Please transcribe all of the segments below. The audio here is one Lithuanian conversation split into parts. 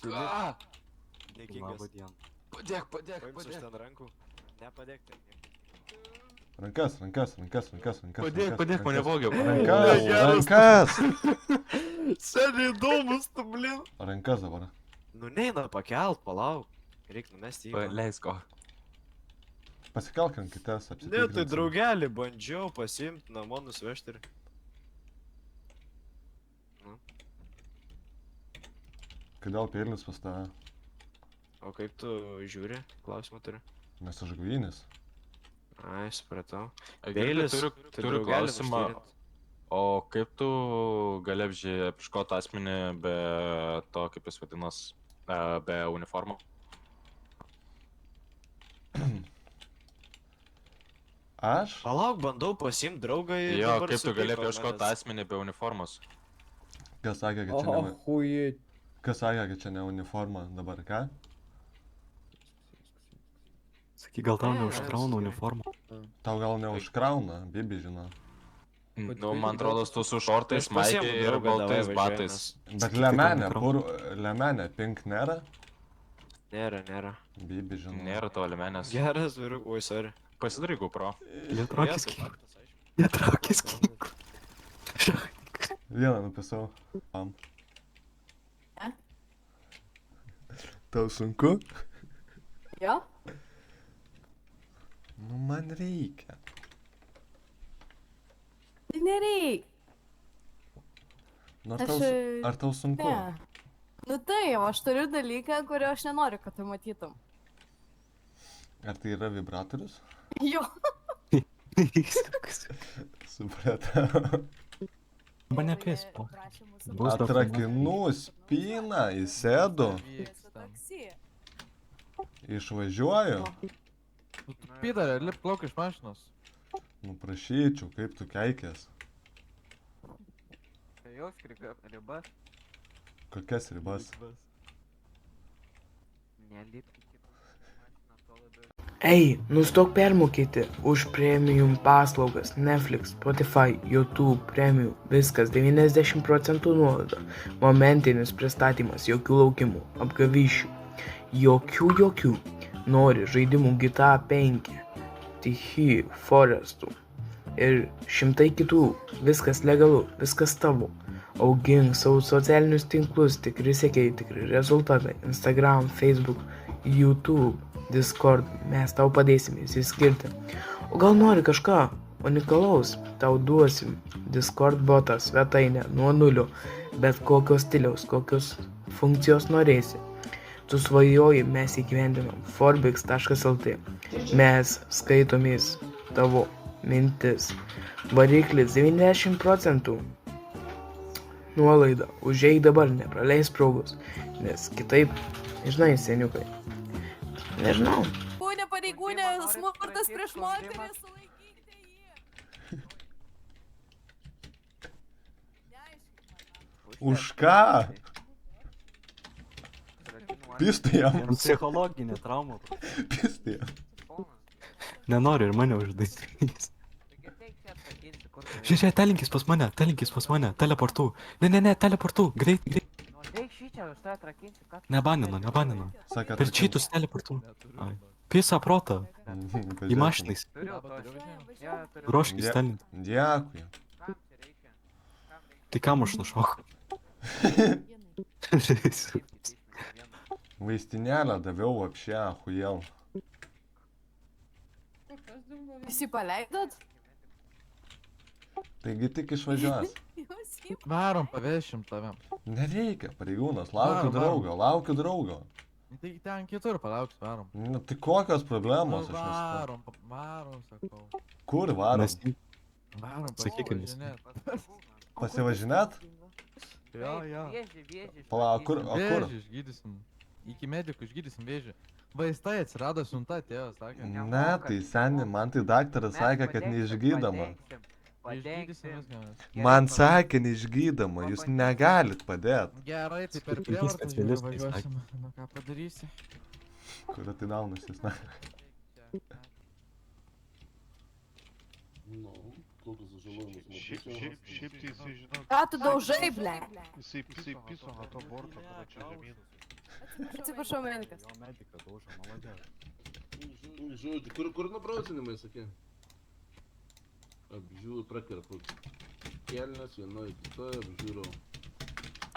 Dėkingas. Padėk. Paims už ten rankų. Nepadėk ten. Rankas. Padėk mane vogiau. Rankas. Seniai įdomus, tu, blin. Rankas dabar. Nu neina pakelt, palauk. Reik numesti jį. Leisk ko. Pasikelk rankytes, Ne, apsitikrinsim. tai draugelį bandžiau pasiimti namo nusivežti ir... Kodėl peilis pas tave? O kaip tu žiūri? Klausimą turi. Nes aš guinis. Ai, supratau. Peilis, tai turiu draugelį klausimą. nuštyrint. O kaip tu gali apieškoti asmenį be to, kaip jis vadinas, be uniformų? Aš? Palauk, bandau pasiimti draugą ir... Jo, dabar kaip tu gali supyko apieškoti manęs. asmenį be uniformos? Kas sakė, kad čia ne... Охуеть. Kas sakė, kad čia ne uniforma dabar, ką? Sakyk, gal tau neužkrauna uniformą? Tau gal neužkrauna, Bibi žino. Nu, man atrodo, tu su šortais, Aš pasiimu maikė ir draugą, baltais davai batais. važiuojamės. Bet lemenė, lemenė, pink nėra? Nėra. Bibi žino. Nėra to limenės. Geras, vyru, oi, sorry. Pasidaryk GoPro. Jie traukis Jo, tai knygų. faktas, aišku. Jie traukis knygų. Vieną nupisau. Pam. Tau sunku? Jo? Nu, man reikia. Tai nereik. Nu, Aš... ar tau sunku? Ne. Nu tai, aš turiu dalyką, kurio aš nenoriu, kad tu matytum. Ar tai yra vibratorius? Jo. Supratau. Mane pės, po. Bus Atrakinu spyną, įsėdu, išvažiuoju. Pidarė, lip plauk iš mašinos. Nu, prašyčiau, kaip tu keikės. Jos ribas. Kokias ribas? Nelipkite mašiną to labiau. Ei, nustok permokėti už premium paslaugas Netflix, Spotify, YouTube, Premium, viskas 90% nuolaida, momentinis pristatymas, jokių laukimų, apgavyšių, jokių, nori žaidimų GTA 5, Stichijų, Forestų ir šimtai kitų, viskas legalu, viskas tavo. Augink savo socialinius tinklus, tikri sekėjai, tikri rezultatai, Instagram, Facebook, YouTube, Discord, mes tau padėsime įsiskirti. O gal nori kažką unikalaus, tau duosim Discord botą svetainę nuo nulio, bet kokios stiliaus, kokios funkcijos norėsi. Tu svajoji, mes įgyvendinam forbix.lt. Mes skaitomės tavo mintis. Variklis 90%. Nuolaida, užeik dabar, nepraleis progos, nes kitaip, žinai, seniukai. Nežinau. Kūnė pareigūnė, smurtas prieš moterį, sulaikykite jį. Už ką? Pistai jam. Psichologinė trauma. Pistai jam. Nenori ir mane uždarys. Žiūrėk, telinkis pas mane, teleportu. Ne, teleportu, greit. Eik šičia, už tai atrakinsiu, ką... Nebaninu. Sakė, Per čytus teleportu. Pisa protą, į mašinais. Turiu to. Ruoškis telint. Dėkui. Kam čia reikia? Tai kam aš nušoku? Vaistinėlę daviau apšė, ahujel. Visi paleidot? Taigi tik išvažiuos. Varom, pavešim tave. Nereikia, pareigūnas, laukiu draugo. Tai ten kitur palauks, varom. Nu, tai kokios problemos aš esu? Varom, sakau. Kur varom? Varom, Sakyk, nes- pasivažinėt. Pasivažinėt? Jo. Vėžį. Palauk, kur? O kur? Vėžį išgydysim. Iki medikų išgydysim vėžį. Vaistai atsirado, siunta atėjo, sakė. Ne, tai seni, man tai daktaras sakė, kad neišgydoma. Išgydysim viską. Man sakė neišgydoma, jūs negalit padėt. Gerai, tai per Su prievartą tokiais specialistais važiuosim. Nu ką padarysi? Kur tai daunusis, na. Šiaip tai jisai žinok, Ką tu daužai, ble? jisai piso nuo to borto, kada čia žemyn. Atsiprašau, medikas. Jo mediką daužo, malodė. Žodžiu, kur nubrausinimai, sakė? Apžiūrų, prakerpu. Kelnes vienoje kitoje apžiūrau.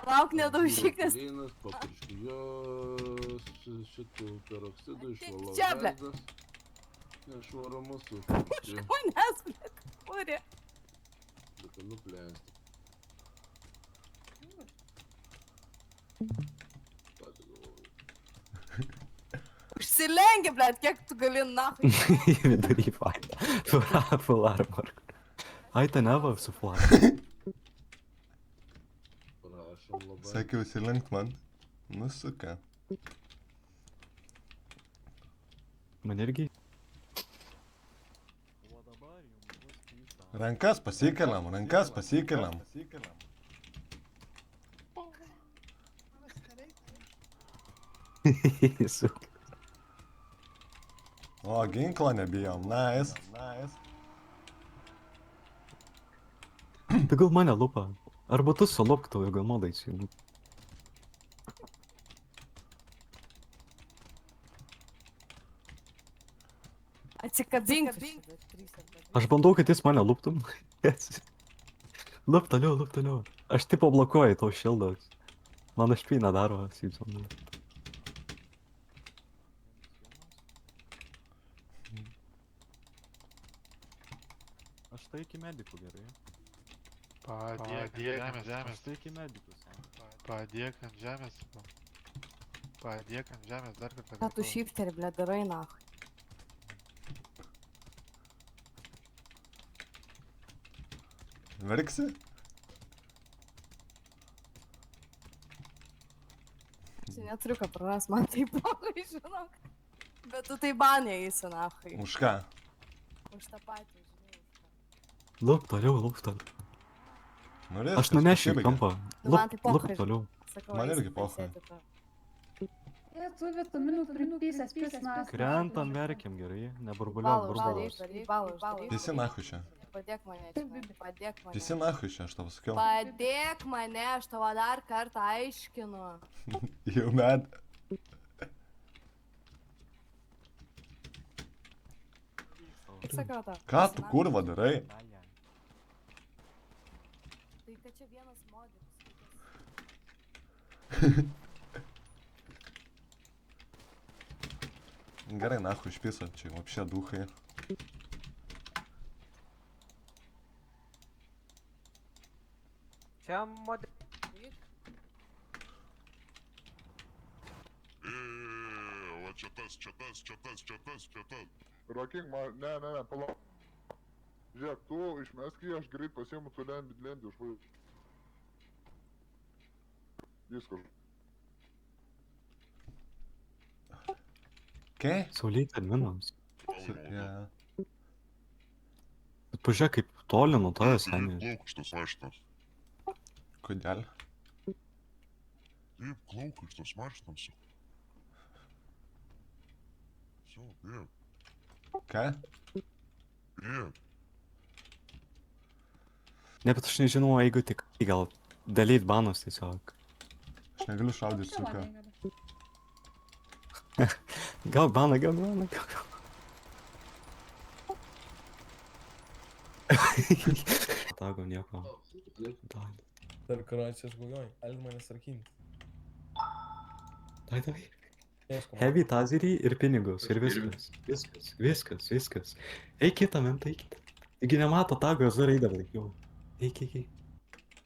Lauk, nedaužyk, nes... Vienas, papirškiu jos, šitų peroksidų, išvalau Čia, ble. veidas. Nešvarumus, supirškiu. Manęs, blėt, kūrė. Reikia nuplėsti. Patį galvoju. Užsilengi, blėt, kiek tu gali nahui. Vidury faina. Full armor. Ai, tai neva su full armor. Prašom labai. Sakiau, įsilenk man. Nusuka. Man irgi. Rankas pasikeliam, rankas pasikeliam. Suk. O, ginklo nebijom, nice. Tai gal mane lupa. Arba tu sulupk tau ir gal modai įsijungi. Atsikabink. Aš bandau, kad jis mane luptum. Lup toliau. Aš tipo blokuoju tau šildą. Mano špy nedaro, Simpson. Aš tai iki medikų gerai. Padėk ant žemės. Aš tai iki medikų. Padėk ant žemės. Padėk ant žemės dar kartą. Ką tu shifteri, blėt, darai nahui. Verksi? Čia neturiu ką praras, man tai blogai, žinok. Bet tu tai banė eisi, nahui. Už ką? Už tą patį, žinai. Lup toliau. Norės, Aš nunešiu į kampą. Nu, man tai Lup pochui. toliau. Sakau, Man eisi irgi pochui. pailsėti tu. Tu vitaminų pripysęs, pisnas. Krentam, verkiam gerai. Neburbuliuok, Balą burbuliuok. uždaryk, balą uždaryk. Teisi nahui čia. Padėk mane čia, padėk mane. Teisi nahui čia, aš tau sakiau. Padėk mane, aš tavo dar kartą aiškinu. Jau med. Kaip sakiau tau? Ką tu kurva darai? Tai kad čia vienas modelis. Gerai, nahui išpiso, čia вообще duhai. Čia modelis. Va čia tas. Rokink man, ne, palauk. Žiūrėk, tu išmesk jį, aš greit pasiimu tu lendį už vaizdą. Viskas. Ką? Saulytė minams. Ja. Pažiūrėk, kaip toli nuo tavęs, seniai. Plauk šitas mašinas. Kodėl? Taip, plauk šitas mašinas. Bėg. Ką? Bėg. Ne, bet aš nežinau, jeigu tik gal dalyt banus tiesiog. Aš negaliu šaudyti su ką. Gal baną. Tago nieko. Dar короче, aš galvoju, gali manęs rakinti. Dai. Heavy tazerį ir pinigus. Ir viskas. Eik kitą mentą, eik kitą. Taigi nemato tago, aš dar eidavau. Jau. Eik.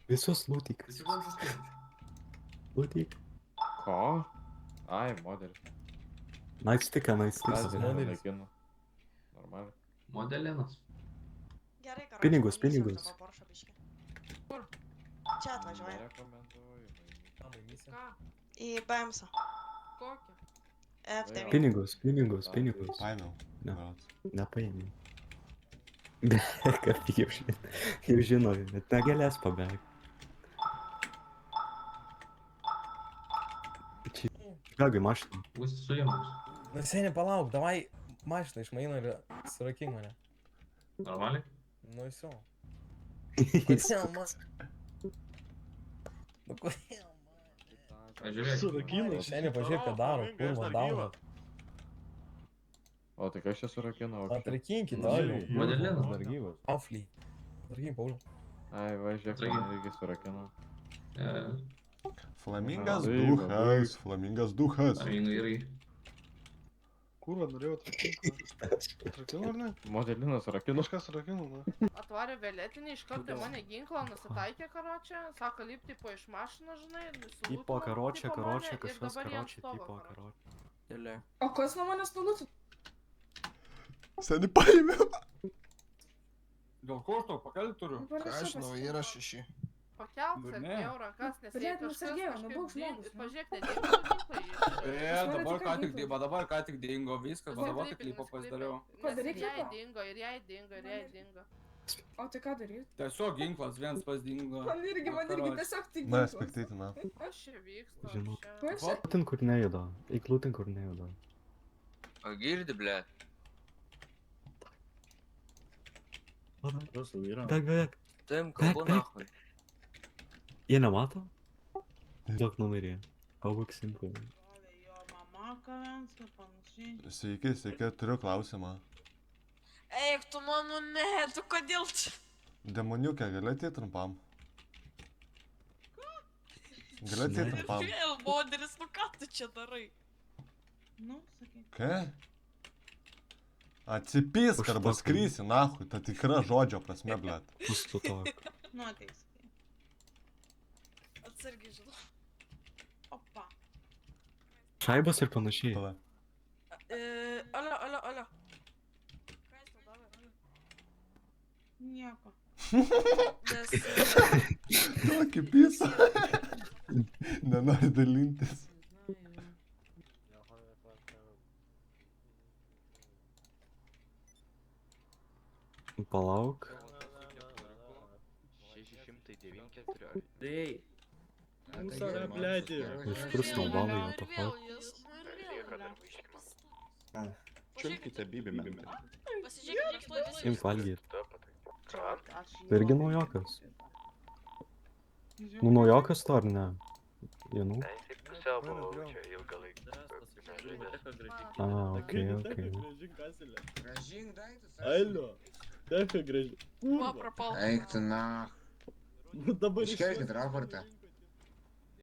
Visus lūtyk. Lūtyk. Ko? Ai, modelis. Naikstiką. Modelis. Normaliai. Modelinas. Gerai, karoči. Pinigus. Kur? Čia atvažiuoja. Rekomenduoju. Į BMS. Kokį? F9. Pinigus. Paėmiau. Ne. Berods. Nepaėmė. Kad jau žino, bet negalės pabėgti. Bėgai mašiną. Būsi suimus. Na seniai, palauk, davai mašiną išmaino ir surakink mane. Normaliai? Nu viso. Kodėl man? Nu kodėl man? Pažiūrėk. Šiandien pažiūrėk, ką daro, kurva, dauna. O tai kas čia surakino? Atrakinkit, daliu. Madelenas. Dar gyvas. Aufly. Atrakin, Pauliu. Ai, važiuok, Atrakin. man irgi surakino. Flamingas Ai, duhas, flamingas duhas. Amingai irgi. Kurva, norėjau atrakinti. Atrakino ar ne? Modelinas surakino. Kažkas atrakino, ne? Atvarė vėlėtinį, iš karto į mane ginklą nusitaikė, karočią. Sako, lip tipo iš mašinos, žinai, nusilūtino. Tipo, karočią, tipo mane, ir kažkas, dabar jam karočią, stogo, tipo, karočią. karočią. O kas nuo manęs nulūtino? Seni paėmiau. Dėl ko aš tau pakelti turiu? Yra 6. Pakelk, Ne. Sergėjau, rankas, nes Blet, jei nu, kažkas Sergėjau, kažkaip nubauk žmogus, dingo, nu. pažiūrėk, nedingo ginklai. Dabar ką tik dingo viskas, va dabar Nukreipė, tik klipą nukreipė. pasidariau. Nes Padaryk ir jai klipą. dingo, ir jai dingo, ir jai dingo. O tai ką daryti? Tiesiog ginklas viens pas dingo. Man irgi tiesiog tik Na, spektytina. Kas čia vyksta? Žinau. Čia? Lūtin, kur nejuda. Eik lūtin, kur nejuda. O girdi, ble. Bėg, bėg. Tavim kalbu, nahoj. Jie nemato? Duok numerį. Augok simple. Sveiki, sveiki, turiu klausimą. Eik, tu mano ne, tu kodėl čia? Demoniukė, gali ateit trumpam? Gali ateit trumpam? Vėl modelis, nu ką tu čia darai? Nu, sakai. Ką? Atsipysk arba skrysi, nahui, ta tikra žodžio prasme, blet. Pustutok. Nu, ateis. Atsargiai žinau. Opa. Šaibos ir panašiai. Pala. Alio. Ką jis tau davė? Nieko. Kokį pysą. Nenori dalintis. Palauk. 694. Iš kur snowballai, what the fuck? Čiulkite, bibi. Pasižiūrėk, kiek tuoj visi. Imk valgyt. Tai irgi naujokas. Nu, naujokas to ar ne? Jenu? Okei. Gražink daiktus. Alio. Decha graži. Kuo propal? Eik tu na. Nu dabar Iškelkit raportą.